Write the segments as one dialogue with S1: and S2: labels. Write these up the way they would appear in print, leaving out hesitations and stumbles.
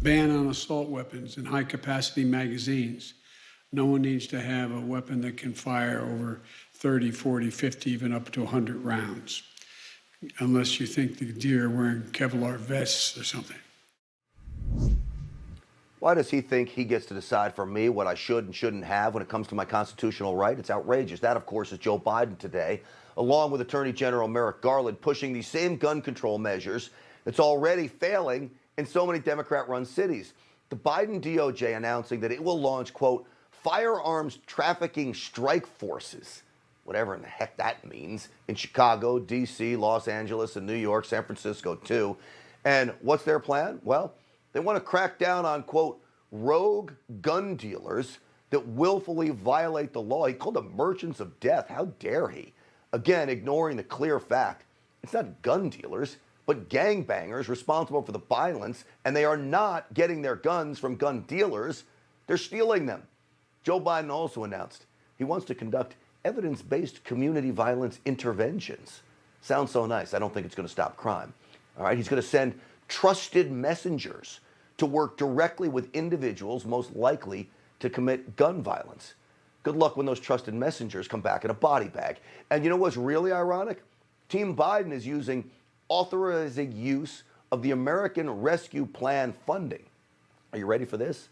S1: ban on assault weapons and high-capacity magazines. No one needs to have a weapon that can fire over 30, 40, 50, even up to 100 rounds, unless you think the deer are wearing Kevlar vests or something.
S2: Why does he think he gets to decide for me what I should and shouldn't have when it comes to my constitutional right? It's outrageous. That, of course, is Joe Biden today, along with Attorney General Merrick Garland, pushing these same gun control measures that's already failing in so many Democrat-run cities. The Biden DOJ announcing that it will launch, quote, firearms trafficking strike forces, whatever in the heck that means, in Chicago, D.C., Los Angeles, and New York, San Francisco, too. And what's their plan? Well, they want to crack down on, quote, rogue gun dealers that willfully violate the law. He called them merchants of death. How dare he? Again, ignoring the clear fact. It's not gun dealers, but gangbangers responsible for the violence, and they are not getting their guns from gun dealers. They're stealing them. Joe Biden also announced he wants to conduct evidence-based community violence interventions. Sounds so nice. I don't think it's going to stop crime. All right, he's going to send trusted messengers to work directly with individuals most likely to commit gun violence. Good luck when those trusted messengers come back in a body bag. And you know what's really ironic? Team Biden is authorizing use of the American Rescue Plan funding. Are you ready for this?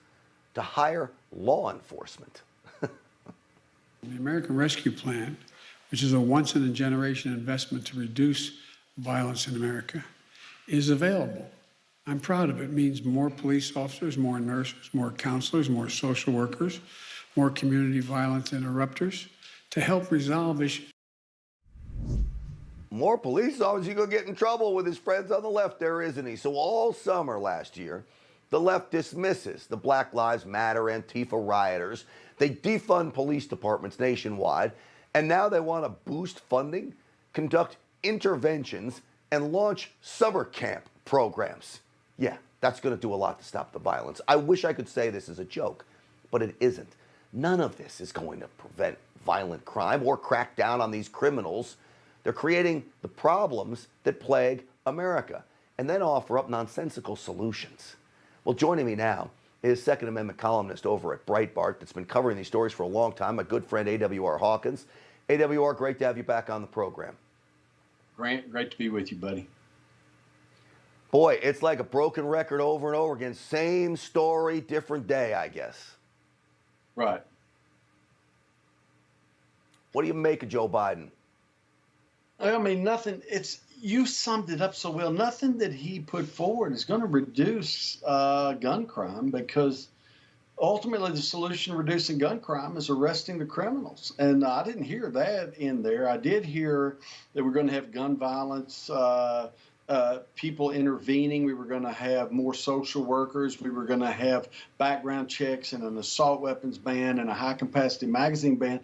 S2: To hire law enforcement.
S1: The American Rescue Plan, which is a once-in-a-generation investment to reduce violence in America, is available. I'm proud of it. It means more police officers, more nurses, more counselors, more social workers, more community violence interrupters to help resolve issues.
S2: More police officers, you're going to get in trouble with his friends on the left there, isn't he? So all summer last year, the left dismisses the Black Lives Matter Antifa rioters. They defund police departments nationwide, and now they want to boost funding, conduct interventions, and launch summer camp programs. Yeah, that's going to do a lot to stop the violence. I wish I could say this is a joke, but it isn't. None of this is going to prevent violent crime or crack down on these criminals. They're creating the problems that plague America and then offer up nonsensical solutions. Well, joining me now is Second Amendment columnist over at Breitbart that's been covering these stories for a long time, my good friend AWR Hawkins. AWR, great to have you back on the program.
S3: Grant, great to be with you, buddy.
S2: Boy, it's like a broken record over and over again. Same story, different day, I guess.
S3: Right.
S2: What do you make of Joe Biden?
S3: I mean, nothing. You summed it up so well. Nothing that he put forward is going to reduce gun crime, because ultimately the solution to reducing gun crime is arresting the criminals. And I didn't hear that in there. I did hear that we're going to have gun violence, people intervening. We were going to have more social workers. We were going to have background checks and an assault weapons ban and a high-capacity magazine ban.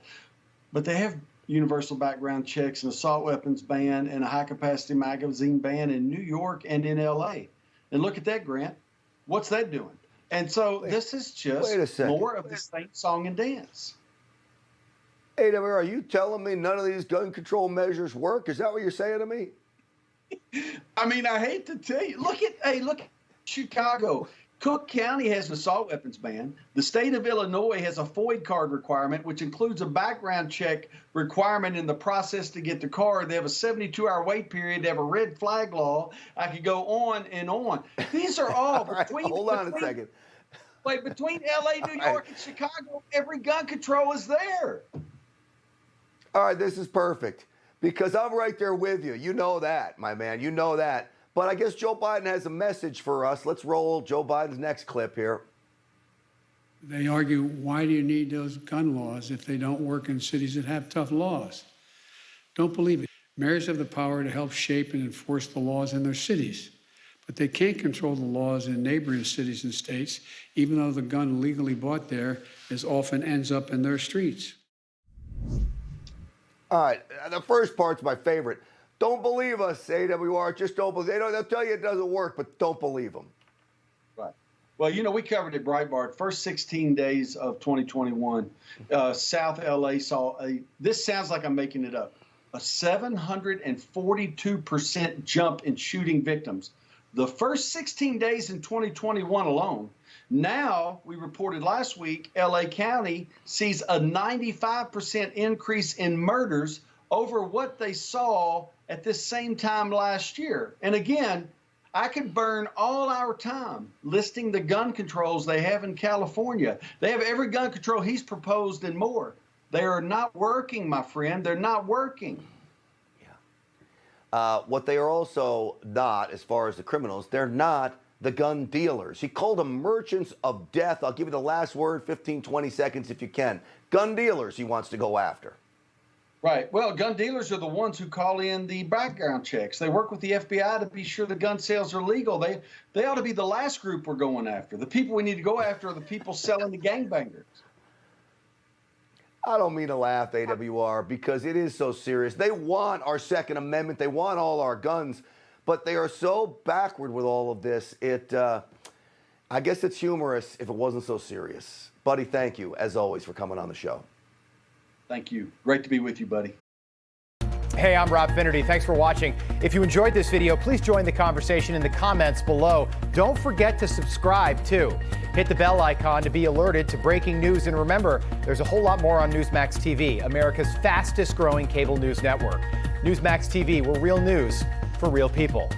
S3: But they have universal background checks, an assault weapons ban, and a high-capacity magazine ban in New York and in L.A. And look at that, Grant. What's that doing? And so this is just more of the same song and dance.
S2: AWR, are you telling me none of these gun control measures work? Is that what you're saying to me?
S3: I mean, I hate to tell you. Look at Chicago. Cook County has an assault weapons ban. The state of Illinois has a FOID card requirement, which includes a background check requirement in the process to get the card. They have a 72-hour wait period. They have a red flag law. I could go on and on. These are all between.
S2: Hold on a second.
S3: Like between L.A., New York, and Chicago, every gun control is there.
S2: All right, this is perfect, because I'm right there with you. You know that, my man. You know that. But I guess Joe Biden has a message for us. Let's roll Joe Biden's next clip here.
S1: They argue, why do you need those gun laws if they don't work in cities that have tough laws? Don't believe it. Mayors have the power to help shape and enforce the laws in their cities, but they can't control the laws in neighboring cities and states, even though the gun legally bought there often ends up in their streets.
S2: All right, the first part's my favorite. Don't believe us, AWR. Just don't believe. They'll tell you it doesn't work, but don't believe them.
S3: Right. Well, we covered it, Breitbart. First 16 days of 2021, South LA saw this sounds like I'm making it up, a 742% jump in shooting victims the first 16 days in 2021 alone. Now, we reported last week, LA County sees a 95% increase in murders over what they saw at this same time last year. And again, I could burn all our time listing the gun controls they have in California. They have every gun control he's proposed and more. They are not working, my friend. They're not working.
S2: What they are also not, as far as the criminals, they're not the gun dealers. He called them merchants of death. I'll give you the last word, 15, 20 seconds if you can. Gun dealers he wants to go after.
S3: Right. Well, gun dealers are the ones who call in the background checks. They work with the FBI to be sure the gun sales are legal. They ought to be the last group we're going after. The people we need to go after are the people selling the gangbangers.
S2: I don't mean to laugh, AWR, because it is so serious. They want our Second Amendment. They want all our guns, but they are so backward with all of this. I guess it's humorous if it wasn't so serious. Buddy, thank you, as always, for coming on the show.
S3: Thank you. Great to be with you, buddy.
S4: Hey, I'm Rob Finnerty. Thanks for watching. If you enjoyed this video, please join the conversation in the comments below. Don't forget to subscribe, too. Hit the bell icon to be alerted to breaking news. And remember, there's a whole lot more on Newsmax TV, America's fastest growing cable news network. Newsmax TV, we're real news for real people.